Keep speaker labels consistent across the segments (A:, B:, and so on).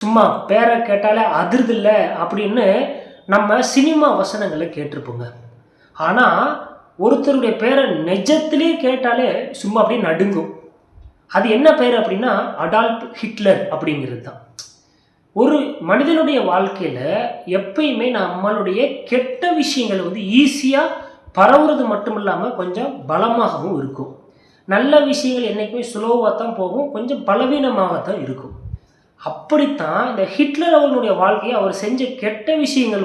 A: சும்மா பேரை கேட்டாலே அதிர்தில்ல அப்படின்னு நம்ம சினிமா வசனங்களை கேட்டிருப்போங்க. ஆனால் ஒருத்தருடைய பேரை நிஜத்திலே கேட்டாலே சும்மா அப்படியே நடுங்கும். அது என்ன பேர் அப்படின்னா அடால்ஃப் ஹிட்லர் அப்படிங்கிறது தான். ஒரு மனிதனுடைய வாழ்க்கையில் எப்பயுமே நம்மளுடைய கெட்ட விஷயங்கள் ஈஸியாக பரவுறது மட்டும் இல்லாமல் கொஞ்சம் பலமாகவும் இருக்கும். நல்ல விஷயங்கள் என்றைக்குமே ஸ்லோவாக தான் போகும், கொஞ்சம் பலவீனமாகத்தான் இருக்கும். அப்படித்தான் இந்த ஹிட்லர் அவர்களுடைய வாழ்க்கையை அவர் செஞ்ச கெட்ட விஷயங்கள்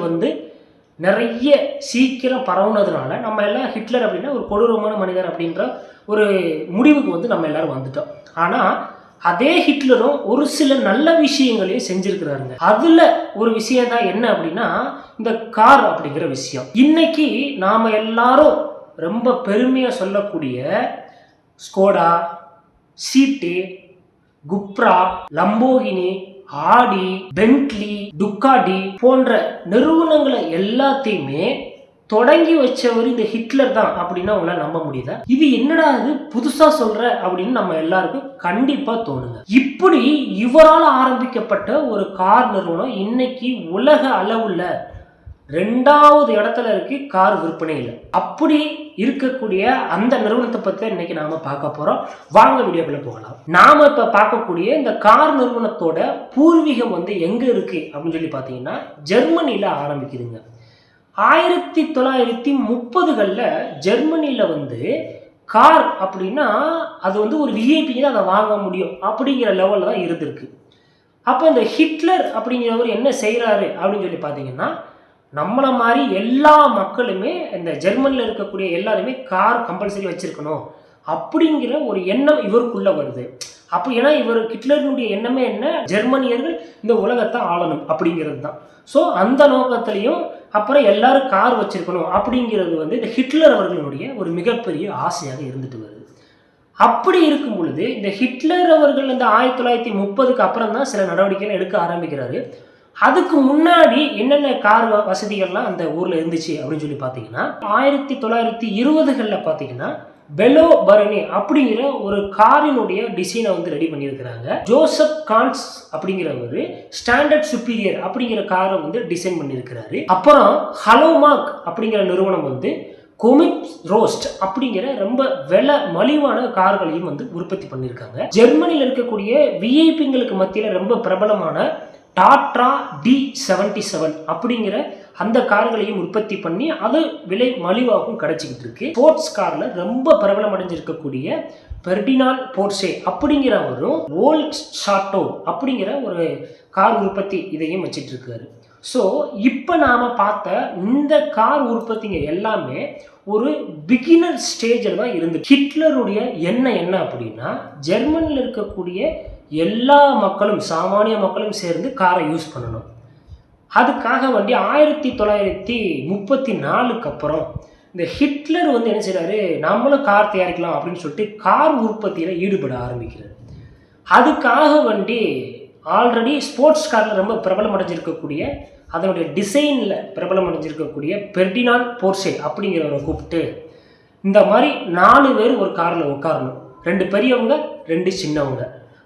A: நிறைய சீக்கிரம் பரவுனதுனால நம்ம எல்லாம் ஹிட்லர் அப்படின்னா ஒரு கொடூரமான மனிதர் அப்படின்ற ஒரு முடிவுக்கு நம்ம எல்லாரும் வந்துட்டோம். ஆனால் அதே ஹிட்லரும் ஒரு சில நல்ல விஷயங்களையும் செஞ்சிருக்கிறாருங்க. அதுல ஒரு விஷயம் தான் என்ன அப்படின்னா இந்த கார் அப்படிங்கிற விஷயம். இன்னைக்கு நாம எல்லாரும் ரொம்ப பெருமையா சொல்லக்கூடிய ஸ்கோடா, சீட்டு, குப்ரா, லம்போகினி, ஆடி, பென்ட்லி, டுக்காடி போன்ற நிறுவனங்களை எல்லாத்தையுமே தொடங்கி வச்சவர் இந்த ஹிட்லர் தான் அப்படின்னா உங்களால் நம்ப முடியுதா? இது என்னடா இது புதுசா சொல்ற அப்படின்னு நம்ம எல்லாருக்கும் கண்டிப்பா தோணுங்க. இப்படி இவரால் ஆரம்பிக்கப்பட்ட ஒரு கார் நிறுவனம் இன்னைக்கு உலக அளவுல 2வது இடத்துல இருக்கு கார் விற்பனையில். அப்படி இருக்கக்கூடிய அந்த நிறுவனத்தை பற்றி இன்னைக்கு நாம பார்க்க போறோம். வாங்க வீடியோக்குள்ள போகலாம். நாம இப்ப பார்க்கக்கூடிய இந்த கார் நிறுவனத்தோட பூர்வீகம் எங்க இருக்கு அப்படின்னு சொல்லி பார்த்தீங்கன்னா ஜெர்மனியில ஆரம்பிக்குதுங்க. 1930களில் ஜெர்மனியில் கார் அப்படின்னா அது ஒரு விஐபி தான் அதை வாங்க முடியும் அப்படிங்கிற லெவலில் தான் இருந்திருக்கு. அப்போ இந்த ஹிட்லர் அப்படிங்கிறவர் என்ன செய்கிறாரு அப்படின்னு சொல்லி பார்த்தீங்கன்னா நம்மளை மாதிரி எல்லா மக்களுமே இந்த ஜெர்மனியில் இருக்கக்கூடிய எல்லாருமே கார் கம்பல்சரி வச்சுருக்கணும் அப்படிங்கிற ஒரு எண்ணம் இவருக்குள்ளே வருது. அப்போ ஏன்னா இவர் ஹிட்லருடைய எண்ணமே என்ன, ஜெர்மனியர்கள் இந்த உலகத்தை ஆளணும் அப்படிங்கிறது தான். ஸோ அந்த நோக்கத்திலையும் அப்புறம் எல்லாரும் கார் வச்சிருக்கணும் அப்படிங்கிறது இந்த ஹிட்லர் அவர்களுடைய ஒரு மிகப்பெரிய ஆசையாக இருந்துட்டு வருது. அப்படி இருக்கும் பொழுது இந்த ஹிட்லர் அவர்கள் இந்த 1930க்கு அப்புறம் தான் சில நடவடிக்கைகள் எடுக்க ஆரம்பிக்கிறாரு. அதுக்கு முன்னாடி என்னென்ன கார் வசதிகள்லாம் அந்த ஊரில் இருந்துச்சு அப்படின்னு சொல்லி பார்த்தீங்கன்னா 1920களில் பார்த்தீங்கன்னா பெலோ பரணி அப்படிங்கிற ஒரு காரினுடைய டிசைனை ரெடி பண்ணியிருக்கிறாங்க. ஜோசப் கான்ஸ் அப்படிங்கிறவர் ஸ்டாண்டர்ட் சுப்பீரியர் அப்படிங்கிற காரை டிசைன் பண்ணியிருக்கிறாரு. அப்புறம் ஹலோமாக் அப்படிங்கிற நிறுவனம் கொமிட் ரோஸ்ட் அப்படிங்கிற ரொம்ப விலை மலிவான கார்களையும் உற்பத்தி பண்ணியிருக்காங்க. ஜெர்மனியில் இருக்கக்கூடிய விஐபிங்களுக்கு மத்தியில் ரொம்ப பிரபலமான டாட்ரா D77 அப்படிங்கிற அந்த கார்களையும் உற்பத்தி பண்ணி அது விலை மலிவாகவும் கிடைச்சிக்கிட்டு இருக்கு. ஸ்போர்ட்ஸ் கார்ல ரொம்ப பிரபலம் அடைஞ்சிருக்கக்கூடிய பெர்டினாண்ட் போர்ஷே அப்படிங்கிறவரும் வோல்க்ஸ் ஷாட்டோ அப்படிங்கிற ஒரு கார் உற்பத்தி இதையும் வச்சிட்டு இருக்காரு. ஸோ இப்போ நாம் பார்த்த இந்த கார் உற்பத்திங்க எல்லாமே ஒரு பிகினர் ஸ்டேஜில் தான் இருந்து. ஹிட்லருடைய எண்ணம் என்ன அப்படின்னா ஜெர்மனியில் இருக்கக்கூடிய எல்லா மக்களும் சாமானிய மக்களும் சேர்ந்து காரை யூஸ் பண்ணணும். அதுக்காக 1934க்கு அப்புறம் இந்த ஹிட்லர் என்ன செய்றாரு, நம்மளும் கார் தயாரிக்கலாம் அப்படின்னு சொல்லிட்டு கார் உற்பத்தியில் ஈடுபட ஆரம்பிக்கிறார். அதுக்காக ஆல்ரெடி ஸ்போர்ட்ஸ் காரில் ரொம்ப பிரபலம் அடைஞ்சிருக்கக்கூடிய அதனுடைய டிசைனில் பிரபலம் அடைஞ்சிருக்கக்கூடிய பெர்டினாண்ட் போர்ஷே அப்படிங்கிறவரை கூப்பிட்டு இந்த மாதிரி 4 பேர் ஒரு காரில் உட்காரணும், 2 பெரியவங்க 2 சின்னவங்க.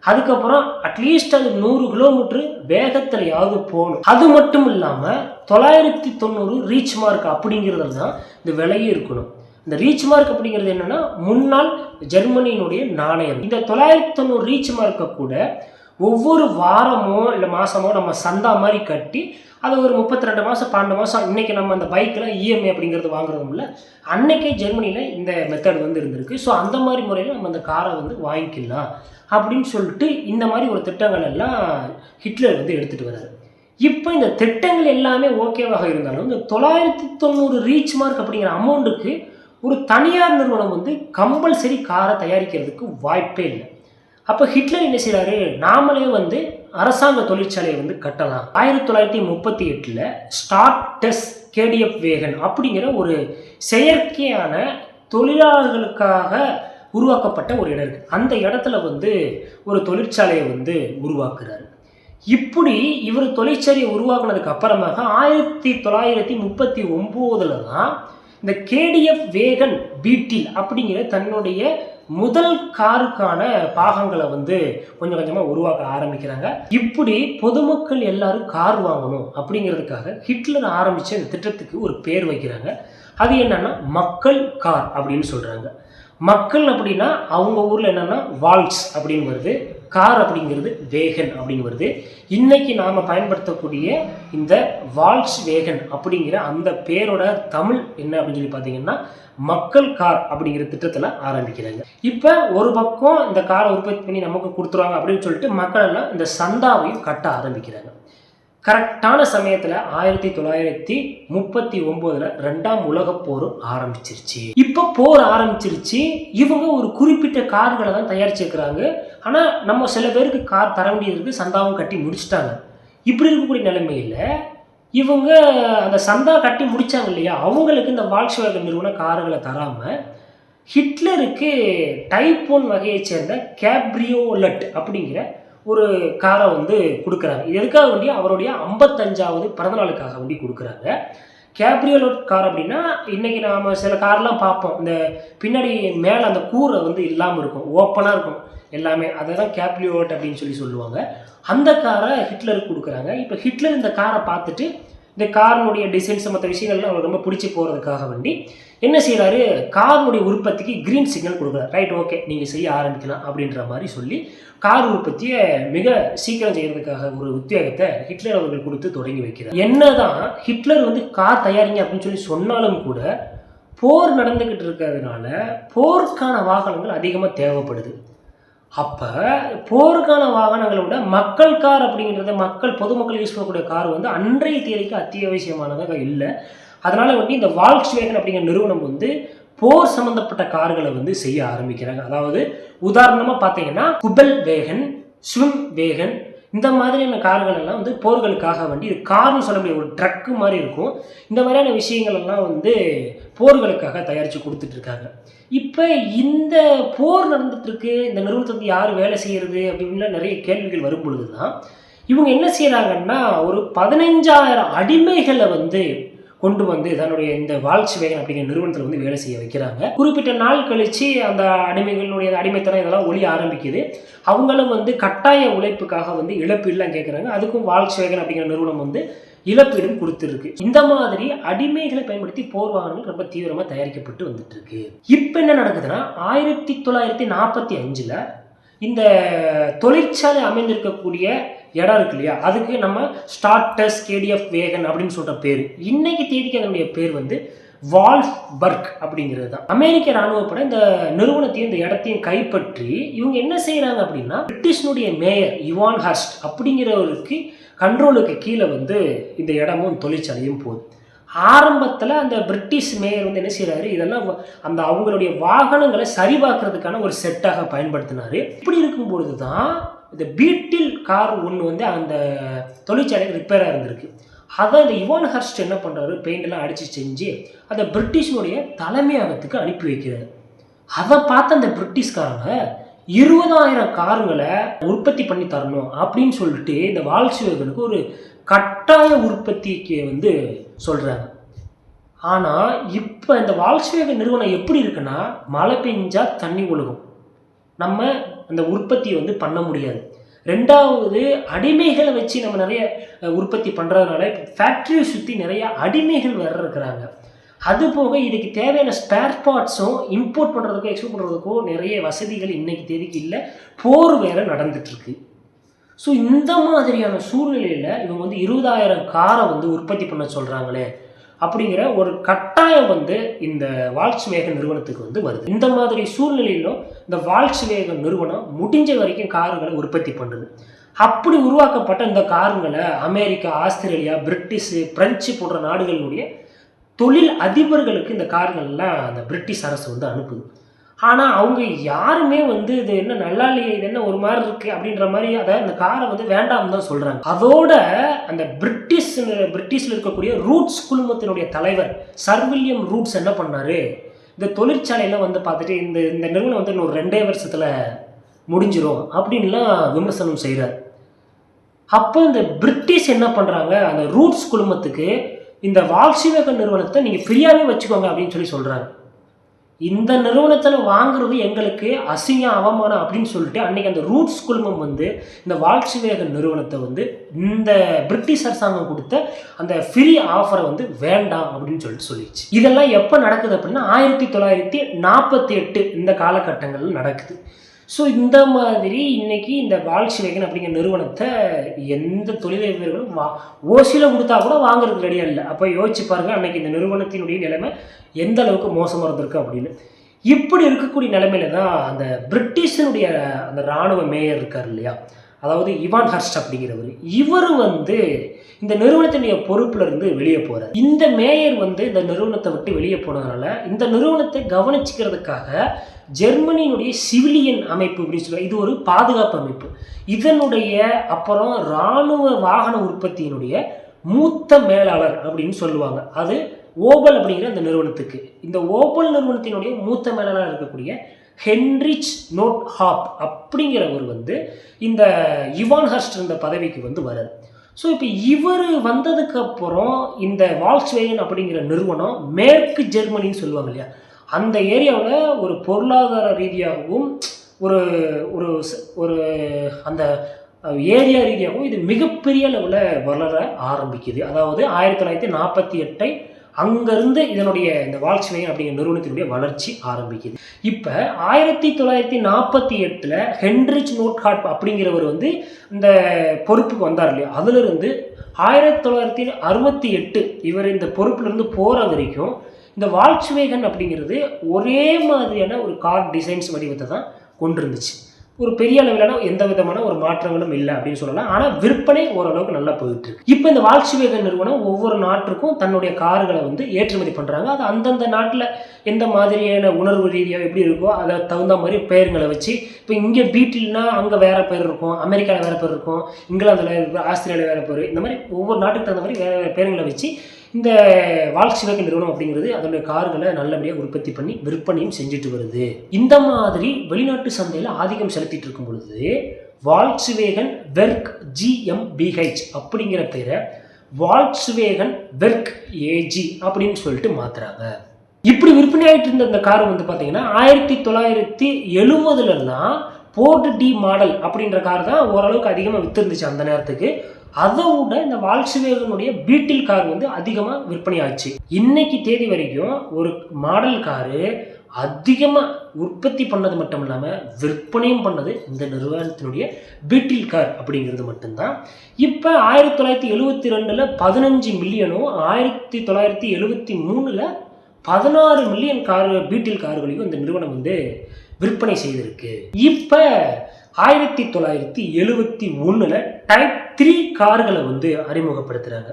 A: அதுக்கப்புறம் அட்லீஸ்ட் அது 100 கிலோமீட்டர் வேகத்திலையாவது போகணும். அது மட்டும் இல்லாமல் 990 ரீச் மார்க் அப்படிங்கிறதுல தான் இந்த விலையே இருக்கணும். இந்த ரீச் மார்க் அப்படிங்கிறது என்னன்னா முன்னாள் ஜெர்மனியினுடைய நாணயம். இந்த 990 ரீச் மார்க்கை கூட ஒவ்வொரு வாரமோ இல்லை மாதமோ நம்ம சந்தா மாதிரி கட்டி அதை ஒரு 32 மாதம் 12 மாதம் இன்றைக்கி நம்ம அந்த பைக்கில் இஎம்ஐ அப்படிங்கிறது வாங்குறதும் இல்லை, அன்னைக்கே ஜெர்மனியில் இந்த மெத்தட் இருந்திருக்கு. ஸோ அந்த மாதிரி முறையில் நம்ம அந்த காரை வாங்கிக்கலாம் அப்படின்னு சொல்லிட்டு இந்த மாதிரி ஒரு திட்டங்கள் எல்லாம் ஹிட்லர் எடுத்துகிட்டு வர்றாரு. இப்போ இந்த திட்டங்கள் எல்லாமே ஓகேவாக இருந்தாலும் இந்த 990 ரீச் மார்க் அப்படிங்கிற அமௌண்ட்டுக்கு ஒரு தனியார் நிறுவனம் கம்பல்சரி காரை தயாரிக்கிறதுக்கு வாய்ப்பே இல்லை. அப்போ ஹிட்லர் என்ன செய்கிறாரு, நாமளே அரசாங்க தொழிற்சாலையை கட்டலாம். 1938 ஸ்டார்ட் டெஸ் கேடிஎஃப் வேகன் அப்படிங்கிற ஒரு செயற்கையான தொழிலாளர்களுக்காக உருவாக்கப்பட்ட ஒரு இடம் இருக்குது. அந்த இடத்துல ஒரு தொழிற்சாலையை உருவாக்குறாரு. இப்படி இவர் தொழிற்சாலையை உருவாக்குனதுக்கு அப்புறமாக 1939 தான் இந்த கேடிஎஃப் வேகன் பீட்டில் அப்படிங்கிற தன்னுடைய முதல் காருக்கான பாகங்களை வந்து கொஞ்சம் கொஞ்சமாக உருவாக்க ஆரம்பிக்கிறாங்க. இப்படி பொதுமக்கள் எல்லாரும் கார் வாங்கணும் அப்படிங்கிறதுக்காக ஹிட்லர் ஆரம்பித்த இந்த திட்டத்துக்கு ஒரு பேர் வைக்கிறாங்க. அது என்னன்னா மக்கள் கார் அப்படின்னு சொல்கிறாங்க. மக்கள் அப்படின்னா அவங்க ஊரில் என்னென்னா வால்க்ஸ் அப்படின்னு வருது, கார் அப்படிங்கிறது வேகன் அப்படின்னு வருது. இன்னைக்கு நாம் பயன்படுத்தக்கூடிய இந்த வால்க்ஸ் வேகன் அப்படிங்கிற அந்த பேரோட தமிழ் என்ன அப்படின்னு சொல்லி பார்த்தீங்கன்னா மக்கள் கார் அப்படிங்கிற திட்டத்தில் ஆரம்பிக்கிறாங்க. இப்போ ஒரு பக்கம் இந்த காரை உற்பத்தி பண்ணி நமக்கு கொடுத்துருவாங்க அப்படின்னு சொல்லிட்டு மக்கள் எல்லாம் இந்த சந்தாவையும் கட்ட ஆரம்பிக்கிறாங்க. கரெக்டான சமயத்தில் 1939 2ஆம் உலகப் போர் ஆரம்பிச்சிருச்சு. இப்போ போர் ஆரம்பிச்சிருச்சு. இவங்க ஒரு குறிப்பிட்ட கார்களை தான் தயாரிச்சிருக்கிறாங்க. ஆனால் நம்ம சில பேருக்கு கார் தர வேண்டியதுக்கு சந்தாவும் கட்டி முடிச்சுட்டாங்க. இப்படி இருக்கக்கூடிய நிலைமையில் இவங்க அந்த சந்தா கட்டி முடித்தாங்க இல்லையா, அவங்களுக்கு இந்த வால்க்ஸ்வேகன் நிறுவன கார்களை தராமல் ஹிட்லருக்கு டைப் 1 வகையை சேர்ந்த கேப்ரியோலட் அப்படிங்கிற ஒரு காரை வந்து கொடுக்குறாங்க. இது எதுக்காக வேண்டி அவருடைய 55வது பிறந்தநாளுக்காக வேண்டி கொடுக்குறாங்க. கேப்ரியோலட் கார் அப்படின்னா இன்றைக்கி நாம் சில கார்லாம் பார்ப்போம், இந்த பின்னாடி மேலே அந்த கூரை வந்து இல்லாமல் இருக்கும், ஓப்பனாக இருக்கும் எல்லாமே, அதை தான் கேப்ரியோலட் அப்படின்னு சொல்லுவாங்க. அந்த காரை ஹிட்லருக்கு கொடுக்குறாங்க. இப்போ ஹிட்லர் இந்த காரை பார்த்துட்டு இந்த காரினுடைய டிசைன்ஸ் மற்ற விஷயங்கள்லாம் அவங்களுக்கு ரொம்ப பிடிச்சி போகிறதுக்காக வேண்டி என்ன செய்கிறாரு, காரினுடைய உற்பத்திக்கு க்ரீன் சிக்னல் கொடுக்குறாரு. ரைட், ஓகே, நீங்கள் செய்ய ஆரம்பிக்கலாம் அப்படின்ற மாதிரி சொல்லி கார் உற்பத்தியை மிக சீக்கிரம் செய்கிறதுக்காக ஒரு உத்வேகத்தை ஹிட்லர் அவர்கள் கொடுத்து தொடங்கி வைக்கிறார். என்னதான் ஹிட்லர் வந்து கார் தயாரிங்க அப்படின்னு சொல்லி சொன்னாலும் கூட போர் நடந்துக்கிட்டு இருக்கிறதுனால போருக்கான வாகனங்கள் அதிகமாக தேவைப்படுது. அப்போ போருக்கான வாகனங்களை விட மக்கள் கார் அப்படிங்கிறத பொதுமக்கள் யூஸ் பண்ணக்கூடிய கார் வந்து அன்றைய தேதிக்கு அத்தியாவசியமானதாக இல்லை. அதனால் வந்து இந்த வால்க்ஸ்வேகன் அப்படிங்கிற நிறுவனம் வந்து போர் சம்மந்தப்பட்ட கார்களை வந்து செய்ய ஆரம்பிக்கிறாங்க. அதாவது உதாரணமாக பார்த்தீங்கன்னா குபெல் வேகன், ஸ்விம் வேகன், இந்த மாதிரியான கார்கள் எல்லாம் வந்து போர்களுக்காக வேண்டி, இது கார்னு சொல்ல முடியாது, ஒரு ட்ரக்கு மாதிரி இருக்கும். இந்த மாதிரியான விஷயங்கள் எல்லாம் வந்து போர்களுக்காக தயாரித்து கொடுத்துட்ருக்காங்க. இப்போ இந்த போர் நடந்துட்டுருக்கு, இந்த நிறுவனத்துக்கு யார் வேலை செய்கிறது அப்படின்லாம் நிறைய கேள்விகள் வரும் பொழுது தான் இவங்க என்ன செய்கிறாங்கன்னா ஒரு 15,000 அடிமைகளை வந்து கொண்டு வந்து தன்னுடைய இந்த வால்க்ஸ்வேகன் அப்படிங்கிற நிறுவனத்தில் வந்து வேலை செய்ய வைக்கிறாங்க. குறிப்பிட்ட நாள் கழித்து அந்த அடிமைகளுடைய அடிமைத்தனம் இதெல்லாம் ஒழிய ஆரம்பிக்குது. அவங்களும் வந்து கட்டாய உழைப்புக்காக வந்து இழப்பீடுலாம் கேட்குறாங்க. அதுக்கும் வால்க்ஸ்வேகன் அப்படிங்கிற நிறுவனம் வந்து இழப்பீடும் கொடுத்துருக்கு. இந்த மாதிரி அடிமைகளை பயன்படுத்தி போர் வாகனங்கள் ரொம்ப தீவிரமாக தயாரிக்கப்பட்டு வந்துட்டு இருக்கு. இப்போ என்ன நடக்குதுன்னா 1945 இந்த தொழிற்சாலை அமைந்திருக்கக்கூடிய இடம் இருக்கு இல்லையா, அதுக்கு நம்ம ஸ்டார்டஸ் கேடிஎஃப் வேகன் அப்படின்னு சொல்கிற பேர். இன்னைக்கு தேதிக்கு அதனுடைய பேர் வந்து வால்ஃபர்க் அப்படிங்கிறது தான். அமெரிக்க இராணுவப்பட இந்த நிறுவனத்தையும் இந்த இடத்தையும் கைப்பற்றி இவங்க என்ன செய்கிறாங்க அப்படின்னா பிரிட்டிஷனுடைய மேயர் இவான் ஹர்ஸ்ட் அப்படிங்கிறவருக்கு கண்ட்ரோலுக்கு கீழே வந்து இந்த இடமும் தொழிற்சாலையும் போகுது. ஆரம்பத்தில் அந்த பிரிட்டிஷ் மேயர் வந்து என்ன செய்கிறாரு, இதெல்லாம் அந்த அவங்களுடைய வாகனங்களை சரிபார்க்கறதுக்கான ஒரு செட்டாக பயன்படுத்தினார். இப்படி இருக்கும்பொழுது தான் இந்த பீட்டில் கார் ஒன்று வந்து அந்த தொழிற்சாலைக்கு ரிப்பேராக இருந்திருக்கு. அதை இந்த இவான் ஹர்ஸ்ட் என்ன பண்ணுறாரு, பெயிண்டெல்லாம் அடித்து செஞ்சு அந்த பிரிட்டிஷனுடைய தலைமையகத்துக்கு அனுப்பி வைக்கிறார். அதை பார்த்து அந்த பிரிட்டிஷ்காரங்க 20,000 காருங்களை உற்பத்தி பண்ணி தரணும் அப்படின்னு சொல்லிட்டு இந்த வால்க்ஸ்வேகனுக்கு ஒரு கட்டாய உற்பத்திக்கு வந்து சொல்கிறாங்க. ஆனால் இப்போ இந்த வால்க்ஸ்வேகன் நிறுவனம் எப்படி இருக்குன்னா, மழை பெஞ்சா தண்ணி ஒழுகும், நம்ம அந்த உற்பத்தியை வந்து பண்ண முடியாது. ரெண்டாவது, அடிமைகளை வச்சு நம்ம நிறைய உற்பத்தி பண்ணுறதுனால ஃபேக்ட்ரியை சுற்றி நிறைய அடிமைகள் வேற இருக்கிறாங்க. அதுபோக இதுக்கு தேவையான ஸ்பேர் பார்ட்ஸும் இம்போர்ட் பண்ணுறதுக்கோ எக்ஸ்போர்ட் பண்ணுறதுக்கோ நிறைய வசதிகள் இன்றைக்கி தேதிக்கு இல்லை. போர் வேறு நடந்துட்டுருக்கு. ஸோ இந்த மாதிரியான சூழ்நிலையில் இவங்க வந்து 20,000 காரை வந்து உற்பத்தி பண்ண சொல்கிறாங்களே அப்படிங்கிற ஒரு கட்டாயம் வந்து இந்த வால்க்ஸ்வேகன் நிறுவனத்துக்கு வந்து வருது. இந்த மாதிரி சூழ்நிலையிலும் இந்த வால்க்ஸ்வேகன் நிறுவனம் முடிஞ்ச வரைக்கும் காருங்களை உற்பத்தி பண்ணுது. அப்படி உருவாக்கப்பட்ட இந்த காருங்களை அமெரிக்கா, ஆஸ்திரேலியா, பிரிட்டிஷு, பிரெஞ்சு போன்ற நாடுகளினுடைய தொழில் அதிபர்களுக்கு இந்த கார்கள்லாம் அந்த பிரிட்டிஷ் அரசு வந்து அனுப்புது. ஆனால் அவங்க யாருமே வந்து இது என்ன நல்லா இல்லையே, இது என்ன ஒரு மாதிரி இருக்குது அப்படின்ற மாதிரி அதை அந்த காரை வந்து வேண்டாம்னு தான் சொல்கிறாங்க. அதோட அந்த பிரிட்டிஷில் இருக்கக்கூடிய ரூட்ஸ் குழுமத்தினுடைய தலைவர் சர் வில்லியம் ரூட்ஸ் என்ன பண்ணார், இந்த தொழிற்சாலையில் வந்து பார்த்துட்டு இந்த நிறுவனம் வந்து இன்னொரு 2 வருஷத்தில் முடிஞ்சிடும் அப்படின்லாம் விமர்சனம் செய்கிறார். அப்போ இந்த பிரிட்டிஷ் என்ன பண்ணுறாங்க, அந்த ரூட்ஸ் குழுமத்துக்கு இந்த வால்க்ஸ்வேகன் நிறுவனத்தை நீங்கள் ஃப்ரீயாகவே வச்சுக்கோங்க அப்படின்னு சொல்கிறாங்க. இந்த நிறுவனத்தில் வாங்குறது எங்களுக்கு அசிங்கம் அவமானம் அப்படின்னு சொல்லிட்டு அன்றைக்கி அந்த ரூட்ஸ் குழுமம் வந்து இந்த வால்க்ஸ்வேகன் நிறுவனத்தை வந்து இந்த பிரிட்டிஷ் அரசாங்கம் கொடுத்த அந்த ஃப்ரீ ஆஃபரை வந்து வேண்டாம் அப்படின்னு சொல்லிடுச்சு. இதெல்லாம் எப்போ நடக்குது அப்படின்னா 1948 இந்த காலகட்டங்களில் நடக்குது. ஸோ இந்த மாதிரி இன்றைக்கி இந்த வால்க்ஸ்வேகன் அப்படிங்கிற நிறுவனத்தை எந்த தொழிலதிபர்களும் ஓசியில் கொடுத்தா கூட வாங்குறதுக்கு ரெடியாக இல்லை. அப்போ யோசிச்சு பாருங்கள் அன்றைக்கி இந்த நிறுவனத்தினுடைய நிலைமை எந்த அளவுக்கு மோசமாக இருந்திருக்கு அப்படின்னு. இப்படி இருக்கக்கூடிய நிலைமையில தான் அந்த பிரிட்டிஷனுடைய அந்த இராணுவ மேயர் இருக்கார் இல்லையா, அதாவது இவான் ஹர்ஸ்ட் அப்படிங்கிறவர், இவர் வந்து இந்த நிறுவனத்தினுடைய பொறுப்புல இருந்து வெளியே போகிறார். இந்த மேயர் வந்து இந்த நிறுவனத்தை விட்டு வெளியே போனதுனால இந்த நிறுவனத்தை கவனிச்சுக்கிறதுக்காக ஜெர்மனியினுடைய சிவிலியன் அமைப்பு அப்படின்னு சொல்லுவாங்க, இது ஒரு பாதுகாப்பு அமைப்பு, இதனுடைய அப்புறம் இராணுவ வாகன உற்பத்தியினுடைய மூத்த மேலாளர் அப்படின்னு சொல்லுவாங்க. அது ஓபல் அப்படிங்கிற அந்த நிறுவனத்துக்கு. இந்த ஓபல் நிறுவனத்தினுடைய மூத்த மேலாளர் இருக்கக்கூடிய ஹென்ரிச் நோட்ஹாப் அப்படிங்கிறவர் வந்து இந்த இவான் ஹர்ஸ்ட் இந்த பதவிக்கு வந்து வராது. ஸோ இப்போ இவர் வந்ததுக்கப்புறம் இந்த வால்க்ஸ்வேகன் அப்படிங்கிற நிறுவனம் மேற்கு ஜெர்மனின்னு சொல்லுவாங்க இல்லையா, அந்த ஏரியாவில் ஒரு பொருளாதார ரீதியாகவும் ஒரு ஒரு ஒரு அந்த ஏரியா ரீதியாகவும் இது மிகப்பெரிய அளவில் வளர ஆரம்பிக்குது. அதாவது 1948 அங்கேருந்து இதனுடைய இந்த வால்க்ஸ்வேகன் அப்படிங்கிற நிறுவனத்தினுடைய வளர்ச்சி ஆரம்பிக்குது. இப்போ 1948 ஹென்ரிச் நோட்ஹாப் அப்படிங்கிறவர் வந்து இந்த பொறுப்புக்கு வந்தார் இல்லையா, அதிலிருந்து 1968 இவர் இந்த பொறுப்பிலிருந்து போகிற வரைக்கும் இந்த வால்க்ஸ்வேகன் அப்படிங்கிறது ஒரே மாதிரியான ஒரு கார் டிசைன்ஸ் வடிவத்தை தான் கொண்டு இருந்துச்சு. ஒரு பெரிய அளவிலான எந்த விதமான ஒரு மாற்றங்களும் இல்லை அப்படின்னு சொல்லலாம். ஆனால் விற்பனை ஓரளவுக்கு நல்லா போயிட்டு இருக்கு. இப்போ இந்த வால்க்ஸ்வேகன் நிறுவனம் ஒவ்வொரு நாட்டுக்கும் தன்னுடைய கார்களை வந்து ஏற்றுமதி பண்ணுறாங்க. அது அந்தந்த நாட்டில் எந்த மாதிரியான உணர்வு ரீதியாக எப்படி இருக்கோ அதை தகுந்த மாதிரி பெயர்களை வச்சு, இப்போ இங்கே பீட்டில்னா அங்கே வேறு பேர் இருக்கும், அமெரிக்காவில் வேறு பேர் இருக்கும், இங்கிலாந்தில் ஆஸ்திரேலியா வேறு பேர், இந்த மாதிரி ஒவ்வொரு நாட்டுக்கு தகுந்த மாதிரி வேறு பேருங்களை வச்சு இந்த வால்க்ஸ்வேகன் நிறுவனம் அப்படிங்கிறது அதனுடைய கார்களை நல்லபடியாக உற்பத்தி பண்ணி விற்பனையும் செஞ்சுட்டு வருது. இந்த மாதிரி வெளிநாட்டு சந்தையில் ஆதிக்கம் செலுத்திட்டு இருக்கும் பொழுது வால்க்ஸ்வேகன் வெர்க் GmbH அப்படிங்கிற பேரை வால்க்ஸ்வேகன் வெர்க் AG அப்படின்னு சொல்லிட்டு மாத்துறாங்க. இப்படி விற்பனை ஆகிட்டு இருந்த இந்த கார் வந்து பார்த்தீங்கன்னா 1970 போர்ட் டி மாடல் அப்படின்ற கார் தான் ஓரளவுக்கு அதிகமாக விற்றுருந்துச்சு அந்த நேரத்துக்கு. அதை விட இந்த வால்க்ஸ்வேகனுடைய பீட்டில் கார் வந்து அதிகமாக விற்பனை ஆச்சு. இன்னைக்கு தேதி வரைக்கும் ஒரு மாடல் காரு அதிகமாக உற்பத்தி பண்ணது மட்டும் இல்லாமல் விற்பனையும் பண்ணது இந்த நிறுவனத்தினுடைய பீட்டில் கார் அப்படிங்கிறது மட்டும்தான். இப்போ 1972 15 மில்லியனும் 1973 16 மில்லியன் பீட்டில் கார்களையும் இந்த நிறுவனம் வந்து விற்பனை செய்திருக்கு. இப்போ 1971 டைப் 3 கார்களை வந்து அறிமுகப்படுத்துகிறாங்க.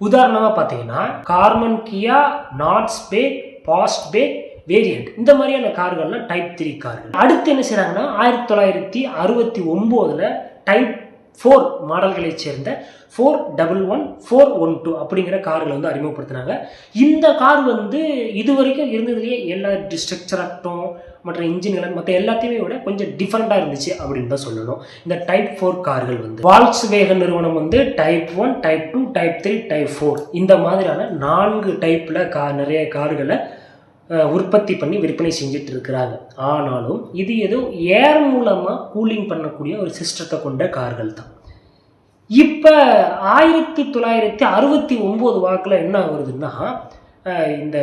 A: உதாரணமாக பார்த்தீங்கன்னா கார்மன் கியா, நாட்ஸ்பேக், பாஸ்ட்பேக் வேரியண்ட், இந்த மாதிரியான கார்கள்லாம் டைப் 3 கார்கள். அடுத்து என்ன செய்கிறாங்கன்னா 1969 டைப் 4 மாடல்களை சேர்ந்த 411, 412 அப்படிங்கிற கார்களை வந்து அறிமுகப்படுத்தினாங்க. இந்த கார் வந்து இதுவரைக்கும் இருந்ததுலேயே எல்லா ஸ்ட்ரக்சர் ஆகட்டும் மற்ற இன்ஜின்கள் மற்ற எல்லாத்தையுமே விட கொஞ்சம் டிஃப்ரெண்ட்டாக இருந்துச்சு அப்படின்னு தான் சொல்லணும். இந்த டைப் 4 கார்கள் வந்து வால்க்ஸ்வேகன் நிறுவனம் வந்து டைப் 1, டைப் 2, டைப் 3, டைப் 4 இந்த மாதிரியான 4 டைப்பில் நிறைய கார்களை உற்பத்தி பண்ணி விற்பனை செஞ்சுட்டு இருக்கிறாங்க. ஆனாலும் இது ஏதோ ஏர் மூலமாக கூலிங் பண்ணக்கூடிய ஒரு சிஸ்டத்தை கொண்ட கார்கள் தான். இப்போ 1969 வாக்கில் என்ன வருதுன்னா இந்த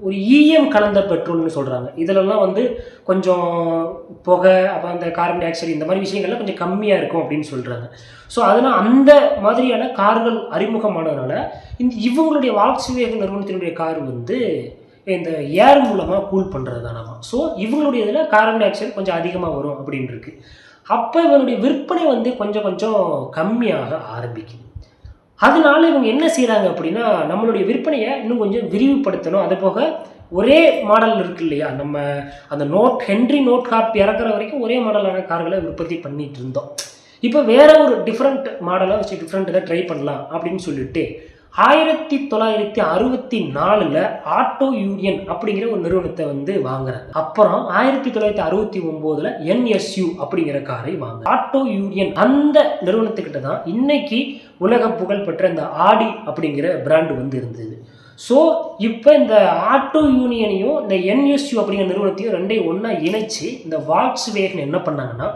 A: ஒரு ஈயம் கலந்த பெட்ரோல்னு சொல்கிறாங்க. இதிலெல்லாம் வந்து கொஞ்சம் புகை அப்புறம் அந்த கார்பன் டை ஆக்சைடு இந்த மாதிரி விஷயங்கள்லாம் கொஞ்சம் கம்மியாக இருக்கும் அப்படின்னு சொல்கிறாங்க. ஸோ அதனால் அந்த மாதிரியான கார்கள் அறிமுகமானதுனால இவங்களுடைய வால்க்ஸ்வேகன் நிறுவனத்தினுடைய கார் வந்து இந்த ஏர் மூலமாக கூல் பண்ணுறது தானாமா. ஸோ இவங்களுடைய இதில் கார்பன் டை ஆக்சைடு கொஞ்சம் அதிகமாக வரும் அப்படின்னு இருக்கு. அப்போ இவனுடைய விற்பனை வந்து கொஞ்சம் கொஞ்சம் கம்மியாக ஆரம்பிக்குது. அதனால இவங்க என்ன செய்கிறாங்க அப்படின்னா நம்மளுடைய விற்பனையை இன்னும் கொஞ்சம் விரிவுபடுத்தணும். அது போக ஒரே மாடல் இருக்கு இல்லையா, நம்ம அந்த ஹென்ரி நோட்ஹாப் இறக்குற வரைக்கும் ஒரே மாடலான கார்களை உற்பத்தி பண்ணிட்டு இருந்தோம். இப்போ வேற ஒரு டிஃப்ரெண்ட் மாடலாக வச்சு டிஃப்ரெண்ட் இதை ட்ரை பண்ணலாம் அப்படின்னு சொல்லிட்டு 1964 ஆட்டோ யூனியன் அப்படிங்கிற ஒரு நிறுவனத்தை வந்து வாங்குறாங்க. அப்புறம் 1969 NSU அப்படிங்கிற காரை வாங்க. ஆட்டோ யூனியன் அந்த நிறுவனத்துக்கிட்ட தான் இன்னைக்கு உலக புகழ் பெற்ற இந்த ஆடி அப்படிங்கிற பிராண்டு வந்து இருந்தது. ஸோ இப்போ இந்த ஆட்டோ யூனியனையும் இந்த என்எஸ்யூ அப்படிங்கிற நிறுவனத்தையும் ரெண்டையும் ஒன்றா இணைச்சு இந்த வால்க்ஸ்வேகன் என்ன பண்ணாங்கன்னா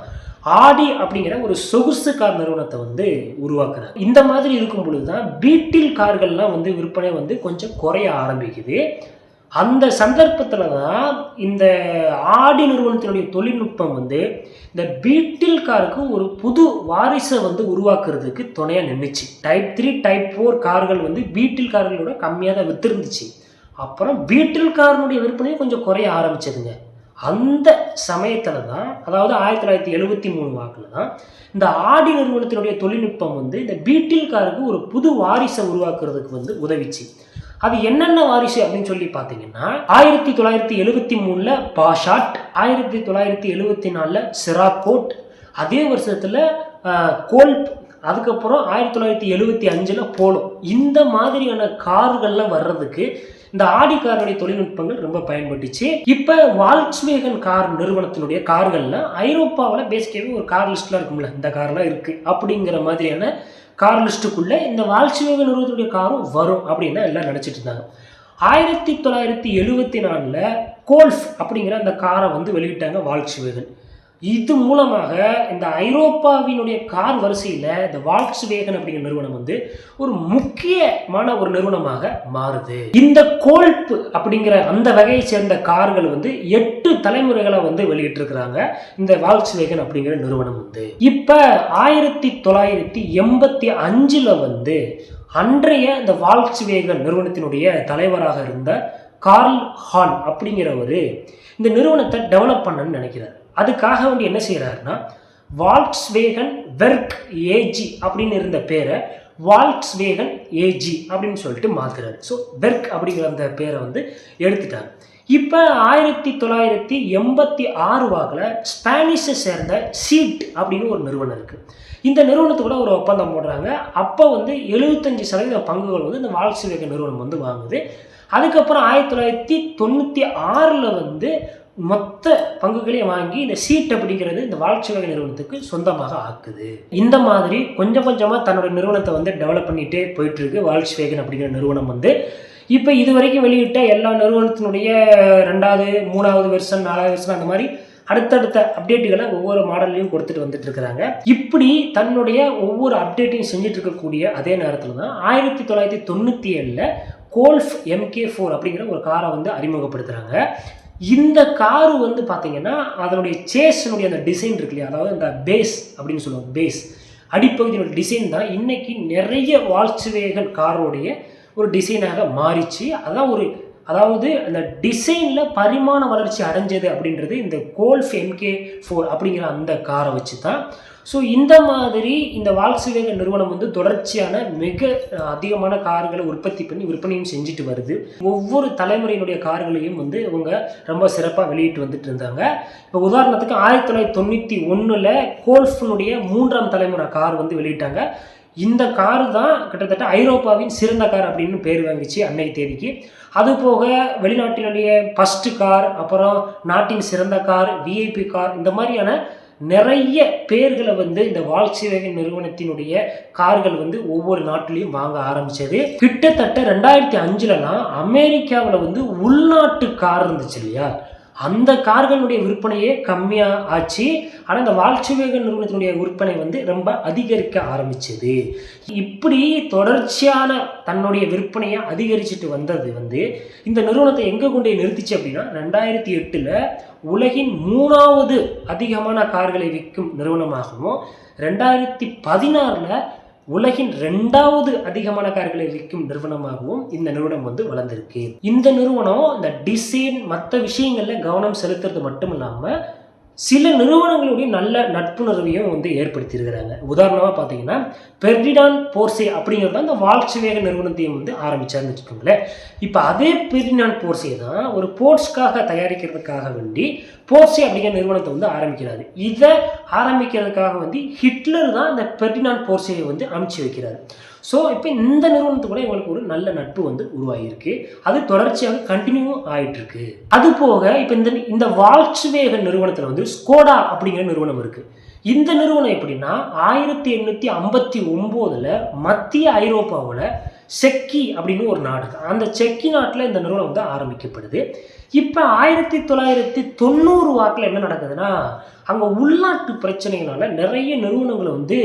A: ஆடி அப்படிங்கிற ஒரு சொகுசு கார் நிறுவனத்தை வந்து உருவாக்குறாங்க. இந்த மாதிரி இருக்கும் பொழுது தான் பீட்டில் கார்கள்லாம் வந்து விற்பனை வந்து கொஞ்சம் குறைய ஆரம்பிக்குது. அந்த சந்தர்ப்பத்தில் தான் இந்த ஆடி நிறுவனத்தினுடைய தொழில்நுட்பம் வந்து இந்த பீட்டில் காருக்கு ஒரு புது வாரிசை வந்து உருவாக்குறதுக்கு துணையாக நின்றுச்சு. டைப் 3 டைப் 4 கார்கள் வந்து பீட்டில் கார்களோட கம்மியாக தான் விற்றுருந்துச்சு. அப்புறம் பீட்டில் காரனுடைய விற்பனையும் கொஞ்சம் குறைய ஆரம்பிச்சதுங்க. அந்த சமயத்தில் தான், அதாவது 1973 வாக்கில் தான் இந்த ஆடி நிறுவனத்தினுடைய தொழில்நுட்பம் வந்து இந்த பீட்டில் காருக்கு ஒரு புது வாரிசை உருவாக்குறதுக்கு வந்து உதவிச்சு. அது என்னென்ன வாரிசு அப்படின்னு சொல்லி பார்த்தீங்கன்னா 1973 பாஷாட், 1974 சிராக்கோட், அதே வருஷத்தில் கோல்ப், அதுக்கப்புறம் 1975 போலோ. இந்த மாதிரியான கார்கள்லாம் வர்றதுக்கு இந்த ஆடி காருடைய தொழில்நுட்பங்கள் ரொம்ப பயன்பட்டுச்சு. இப்போ வால்க்ஸ்வேகன் கார் நிறுவனத்தினுடைய கார்கள்லாம் ஐரோப்பாவில் பேசிக்கவே ஒரு கார் லிஸ்ட்லாம் இருக்கும்ல, இந்த கார்லாம் இருக்குது அப்படிங்கிற மாதிரியான கார் லிஸ்ட்டுக்குள்ளே இந்த வால்க்ஸ்வேகன் நிறுவனத்துடைய காரும் வரும் அப்படின்னு எல்லாம் நினச்சிட்டு இருந்தாங்க. 1974 கோல்ஃப் அப்படிங்கிற அந்த காரை வந்து வெளியிட்டாங்க வால்க்ஸ்வேகன். இது மூலமாக இந்த ஐரோப்பாவினுடைய கார் வரிசையில் இந்த வால்க்ஸ்வேகன் அப்படிங்கிற நிறுவனம் வந்து ஒரு முக்கியமான ஒரு நிறுவனமாக மாறுது. இந்த கோல்ப் அப்படிங்கிற அந்த வகையை சேர்ந்த கார்கள் வந்து 8 தலைமுறைகளை வந்து வெளியிட்டிருக்கிறாங்க இந்த வால்க்ஸ்வேகன் அப்படிங்கிற நிறுவனம் வந்து. இப்போ 1985 வந்து அன்றைய இந்த வால்க்ஸ்வேகன் நிறுவனத்தினுடைய தலைவராக இருந்த கார்ல் ஹான் அப்படிங்கிறவர் இந்த நிறுவனத்தை டெவலப் பண்ணணும்னு நினைக்கிறார். அதுக்காக வேண்டி என்ன செய்கிறாருன்னா வால்க்ஸ்வேகன் வெர்க் ஏஜி அப்படின்னு இருந்த பேரை வால்க்ஸ்வேகன் ஏஜி அப்படின்னு சொல்லிட்டு மாற்றுறாரு. ஸோ வெர்க் அப்படிங்கிற அந்த பேரை வந்து எடுத்துட்டாங்க. இப்போ 1986 வாக்கில் ஸ்பானிஷை சேர்ந்த சீட் அப்படின்னு ஒரு நிறுவனம் இருக்குது. இந்த நிறுவனத்தோட ஒரு ஒப்பந்தம் போடுறாங்க. அப்போ வந்து 75% பங்குகள் வந்து இந்த வால்க்ஸ்வேகன் நிறுவனம் வந்து வாங்குது. அதுக்கப்புறம் 1996 வந்து மொத்த பங்குகளையும் வாங்கி இந்த சீட் அப்படிங்கிறது இந்த வால்க்ஸ்வேகன் நிறுவனத்துக்கு சொந்தமாக ஆக்குது. இந்த மாதிரி கொஞ்சம் கொஞ்சமாக தன்னோட நிறுவனத்தை வந்து டெவலப் பண்ணிகிட்டே போயிட்டுருக்கு வால்க்ஸ்வேகன் அப்படிங்கிற நிறுவனம் வந்து. இப்போ இது வரைக்கும் வெளியிட்ட எல்லா நிறுவனத்தினுடைய 2வது 3வது வெர்ஷன் 4வது வெர்ஷன் அந்த மாதிரி அடுத்தடுத்த அப்டேட்டுகளை ஒவ்வொரு மாடல்லையும் கொடுத்துட்டு வந்துட்டு இருக்கிறாங்க. இப்படி தன்னுடைய ஒவ்வொரு அப்டேட்டையும் செஞ்சுட்டு இருக்கக்கூடிய அதே நேரத்தில் தான் 1997 கோல்ஃப் MK4 அப்படிங்கிற ஒரு காரை வந்து அறிமுகப்படுத்துகிறாங்க. இந்த காரு வந்து பார்த்தீங்கன்னா அதனுடைய சேஸினுடைய அந்த டிசைன் இருக்கு இல்லையா, அதாவது அந்த பேஸ் அப்படின்னு சொல்லுவாங்க, பேஸ் அடிப்பகுதியோட டிசைன் தான் இன்னைக்கு நிறைய வால்க்ஸ்வேகன் காரோடைய ஒரு டிசைனாக மாறிச்சு. அதான் அதாவது அந்த டிசைனில் பரிமாண வளர்ச்சி அடைஞ்சது அப்படின்றது இந்த கோல்ஃப் MK4 அப்படிங்கிற அந்த காரை வச்சு தான். ஸோ இந்த மாதிரி இந்த வால்க்ஸ்வேகன் நிறுவனம் வந்து தொடர்ச்சியான மிக அதிகமான கார்களை உற்பத்தி பண்ணி விற்பனையும் செஞ்சுட்டு வருது. ஒவ்வொரு தலைமுறையினுடைய கார்களையும் வந்து இவங்க ரொம்ப சிறப்பாக வெளியிட்டு வந்துட்டு இருந்தாங்க. இப்போ உதாரணத்துக்கு 1991 கோல்ஃபினுடைய 3ஆம் தலைமுறை கார் வந்து வெளியிட்டாங்க. இந்த காரு தான் கிட்டத்தட்ட ஐரோப்பாவின் சிறந்த கார் அப்படின்னு பேர் வாங்கிச்சு அன்னைக்கு தேதிக்கு. அதுபோக வெளிநாட்டினுடைய ஃபஸ்ட்டு கார், அப்புறம் நாட்டின் சிறந்த கார், விஐபி கார், இந்த மாதிரியான நிறைய பேர்களை வந்து இந்த வால்க்ஸ்வேகன் நிறுவனத்தினுடைய கார்கள் வந்து ஒவ்வொரு நாட்டிலையும் வாங்க ஆரம்பிச்சது. கிட்டத்தட்ட 2005 அமெரிக்காவில் வந்து உள்நாட்டு கார் இருந்துச்சு இல்லையா, அந்த கார்களுடைய விற்பனையே கம்மியாக ஆச்சு. ஆனால் இந்த வால்க்ஸ்வேகன் நிறுவனத்தினுடைய விற்பனை வந்து ரொம்ப அதிகரிக்க ஆரம்பிச்சது. இப்படி தொடர்ச்சியான தன்னுடைய விற்பனையை அதிகரிச்சுட்டு வந்தது வந்து இந்த நிறுவனத்தை எங்கே கொண்டு நிறுத்திச்சு அப்படின்னா 2008 உலகின் 3வது அதிகமான கார்களை விற்கும் நிறுவனமாகவும் 2016 உலகின் 2வது அதிகமான கார்களை விற்கும் நிறுவனமாகவும் இந்த நிறுவனம் வந்து வளர்ந்துருக்கு. இந்த நிறுவனம் இந்த டிசைன் மற்ற விஷயங்கள்ல கவனம் செலுத்துறது மட்டும் இல்லாமல் சில நிறுவனங்களுடைய நல்ல நட்புணர்வையும் வந்து ஏற்படுத்தியிருக்கிறாங்க. உதாரணமாக பார்த்தீங்கன்னா பெர்டினாண்ட் போர்சே அப்படிங்கிறது தான் இந்த வால்க்ஸ்வேகன் நிறுவனத்தையும் வந்து ஆரம்பிச்சாருன்னு வச்சுக்கோங்களேன். இப்போ அதே பெர்டினாண்ட் போர்சே தான் ஒரு போர்ட்ஸ்க்காக தயாரிக்கிறதுக்காக வேண்டி போர்சே அப்படிங்கிற நிறுவனத்தை வந்து ஆரம்பிக்கிறாரு. இதை ஆரம்பிக்கிறதுக்காக வந்து ஹிட்லர் தான் இந்த பெர்டினாண்ட் போர்சேயை வந்து அனுப்பிச்சு வைக்கிறாரு. ஸோ இப்போ இந்த நிறுவனத்து கூட எங்களுக்கு ஒரு நல்ல நட்பு வந்து உருவாகியிருக்கு. அது தொடர்ச்சியாக கண்டினியூ ஆகிட்டுருக்கு. அது போக இப்போ இந்த வால்க்ஸ்வேகன் நிறுவனத்தில் வந்து ஸ்கோடா அப்படிங்கிற நிறுவனம் இருக்குது. இந்த நிறுவனம் எப்படின்னா 1859 மத்திய ஐரோப்பாவில் செக்கி அப்படின்னு ஒரு நாடு, அந்த செக்கி நாட்டில் இந்த நிறுவனம் வந்து ஆரம்பிக்கப்படுது. இப்போ 1990 வாக்கில் என்ன நடக்குதுன்னா, அங்கே உள்நாட்டு பிரச்சனைகளால நிறைய நிறுவனங்களை வந்து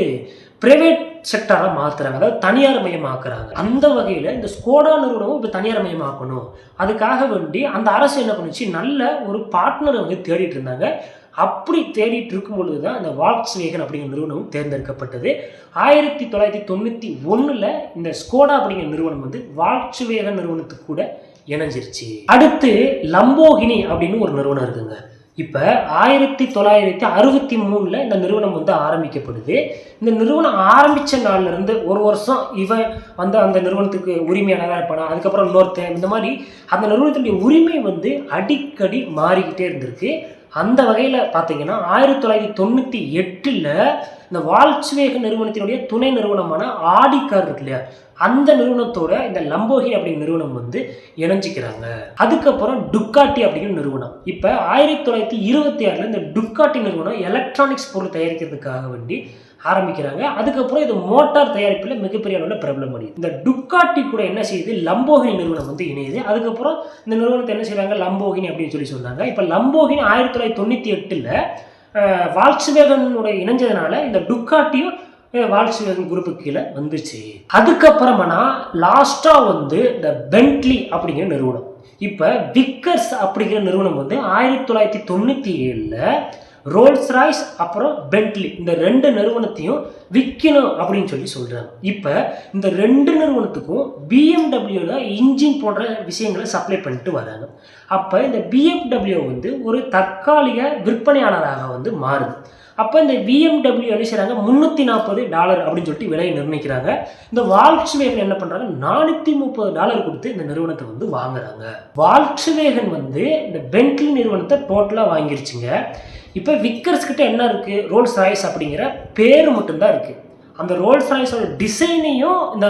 A: பிரைவேட் செக்டராக மாற்றுறாங்க, அதாவது தனியார் மயமாக்குறாங்க. அந்த வகையில் இந்த ஸ்கோடா நிறுவனமும் இப்போ தனியார் மயமாக்கணும். அதுக்காக வேண்டி அந்த அரசு என்ன பண்ணுச்சு, நல்ல ஒரு பார்ட்னரை வந்து தேடிட்டு இருந்தாங்க. அப்படி தேடிட்டு இருக்கும் பொழுது தான் இந்த வால்க்ஸ்வேகன் அப்படிங்கிற நிறுவனம் தேர்ந்தெடுக்கப்பட்டது. 1991 இந்த ஸ்கோடா அப்படிங்கிற நிறுவனம் வந்து வால்க்ஸ்வேகன் நிறுவனத்துக்கு கூட இணைஞ்சிருச்சு. அடுத்து லம்போகினி அப்படின்னு ஒரு நிறுவனம் இருக்குங்க. இப்போ 1963 இந்த நிறுவனம் வந்து ஆரம்பிக்கப்படுது. இந்த நிறுவனம் ஆரம்பித்த நாள்லேருந்து ஒரு வருஷம் இவன் வந்து அந்த நிறுவனத்துக்கு உரிமையானதாக இருப்பானா, அதுக்கப்புறம் இன்னொருத்தன், இந்த மாதிரி அந்த நிறுவனத்தினுடைய உரிமை வந்து அடிக்கடி மாறிக்கிட்டே இருந்திருக்கு. அந்த வகையில் பார்த்தீங்கன்னா 1998 இந்த வால்க்ஸ்வேகன் நிறுவனத்தினுடைய துணை நிறுவனமான ஆடி கார் இருக்கு இல்லையா, அந்த நிறுவனத்தோட இந்த லம்போகினி அப்படிங்கிற நிறுவனம் வந்து இணைஞ்சிக்கிறாங்க. அதுக்கப்புறம் டுக்காட்டி அப்படிங்கிற நிறுவனம். இப்போ 1926 இந்த டுக்காட்டி நிறுவனம் எலக்ட்ரானிக்ஸ் பொருள் தயாரிக்கிறதுக்காக வேண்டி ஆரம்பிக்கிறாங்க. அதுக்கப்புறம் இது மோட்டார் தயாரிப்பில் மிகப்பெரிய அளவில் பிரபலம் அடையுது. இந்த டுக்காட்டி கூட என்ன செய்யுது, லம்போகினி நிறுவனம் வந்து இணையுது. அதுக்கப்புறம் இந்த நிறுவனத்தை என்ன செய்கிறாங்க, லம்போகினி அப்படின்னு சொல்கிறாங்க. இப்போ லம்போகினி 1998 வால்க்ஸ்வேகனோட இணைஞ்சதுனால இந்த டுக்காட்டியும் வால்க்ஸ்வேகன் குரூப்புக்கு கீழே வந்துச்சு. அதுக்கப்புறமா லாஸ்ட்டாக வந்து இந்த பென்ட்லி அப்படிங்கிற நிறுவனம். இப்போ விக்கர்ஸ் அப்படிங்கிற நிறுவனம் வந்து 1997 ரோல்ஸ் ராய்ஸ் அப்புறம் பென்ட்லி இந்த ரெண்டு நிறுவனத்தையும் விற்கணும் அப்படின்னு சொல்கிறாங்க. இப்போ இந்த ரெண்டு நிறுவனத்துக்கும் பிஎம்டபிள்யூல இன்ஜின் போன்ற விஷயங்களை சப்ளை பண்ணிட்டு வராங்க. அப்போ இந்த பிஎம்டபிள்யூ வந்து ஒரு தற்காலிக விற்பனையாளராக வந்து மாறுது. அப்போ இந்த பிஎம்டபிள்யூ என்ன செய்கிறாங்க, $340 அப்படின்னு சொல்லிட்டு விலையை நிர்ணயிக்கிறாங்க. இந்த வால்க்ஸ்வேகன் என்ன பண்ணுறாங்க, $430 கொடுத்து இந்த நிறுவனத்தை வந்து வாங்குறாங்க. வால்க்ஸ்வேகன் வந்து இந்த பென்ட்லி நிறுவனத்தை டோட்டலாக வாங்கிருச்சுங்க. இப்போ விக்கர்ஸ் கிட்ட என்ன இருக்குது, ரோல்ஸ் ராய்ஸ் அப்படிங்கிற பேர் மட்டும்தான் இருக்குது. அந்த ரோல்ஸ் ராய்ஸோட டிசைனையும் இந்த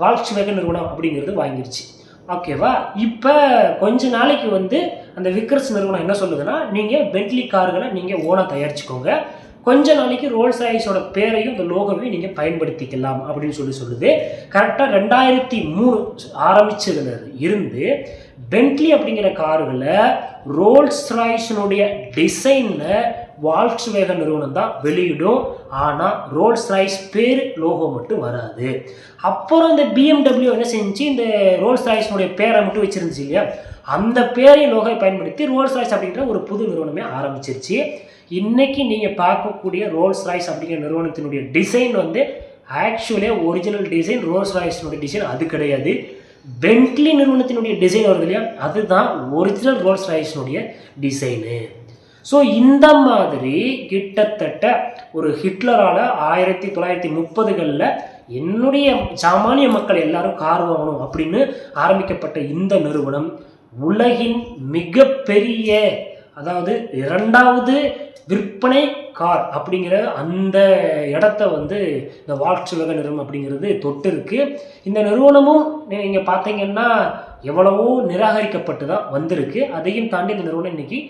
A: வால்க்ஸ்வேகன் நிறுவனம் அப்படிங்கிறது வாங்கிருச்சு. ஓகேவா. இப்போ கொஞ்ச நாளைக்கு வந்து அந்த விக்கர்ஸ் நிறுவனம் என்ன சொல்லுதுன்னா, நீங்கள் பென்ட்லி கார்களை நீங்கள் ஓனாக தயாரிச்சுக்கோங்க, கொஞ்ச நாளைக்கு ரோல்ஸ் ராய்ஸோட பேரையும் இந்த லோகோவையும் நீங்கள் பயன்படுத்திக்கலாம் அப்படின்னு சொல்லுது. கரெக்டாக 2003 ஆரம்பிச்சதுல இருந்து பென்ட்லி அப்படிங்கிற கார்களை ரோல்ஸ் ராய்ஸினுடைய டிசைனில் வால்க்ஸ்வேகன் நிறுவனம் தான் வெளியிடும். ஆனால் ரோல்ஸ் ராய்ஸ் பேர் லோகோ மட்டும் வராது. அப்புறம் இந்த பிஎம்டபிள்யூ என்ன செஞ்சு இந்த ரோல்ஸ் ராய்ஸினுடைய பேரை மட்டும் வச்சிருந்துச்சு இல்லையா, அந்த பேரையும் லோகோவை பயன்படுத்தி ரோல்ஸ் ராய்ஸ் அப்படிங்கிற ஒரு புது நிறுவனமே ஆரம்பிச்சிருச்சு. இன்னைக்கு நீங்கள் பார்க்கக்கூடிய ரோல்ஸ் ராய்ஸ் அப்படிங்கிற நிறுவனத்தினுடைய டிசைன் வந்து ஆக்சுவலியாக ஒரிஜினல் டிசைன் ரோல்ஸ் ராய்ஸினுடைய டிசைன் அது கிடையாது. பென்ட்லி நிறுவனத்தினுடைய டிசைன் வருது இல்லையா, அதுதான் ஒரிஜினல் ரோல்ஸ் ராய்ஸினுடைய டிசைனு. ஸோ இந்த மாதிரி கிட்டத்தட்ட ஒரு ஹிட்லரால் 1930களில் என்னுடைய சாமானிய மக்கள் எல்லாரும் கார் வாங்கணும் அப்படின்னு ஆரம்பிக்கப்பட்ட இந்த நிறுவனம் உலகின் மிகப்பெரிய, அதாவது 2வது விற்பனை கார் அப்படிங்கிற அந்த இடத்த வந்து இந்த வால்க்ஸ்வேகன் நிறுவனம் அப்படிங்கிறது தொட்டு இருக்கு. இந்த நிறுவனமும் நீங்கள் பார்த்தீங்கன்னா எவ்வளவோ நிராகரிக்கப்பட்டு தான் வந்திருக்கு. அதையும் தாண்டி இந்த நிறுவனம் இன்னைக்கு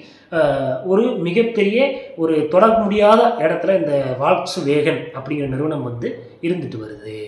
A: ஒரு மிகப்பெரிய ஒரு தொட முடியாத இடத்துல இந்த வால்க்ஸ்வேகன் அப்படிங்கிற நிறுவனம் வந்து இருந்துட்டு வருது.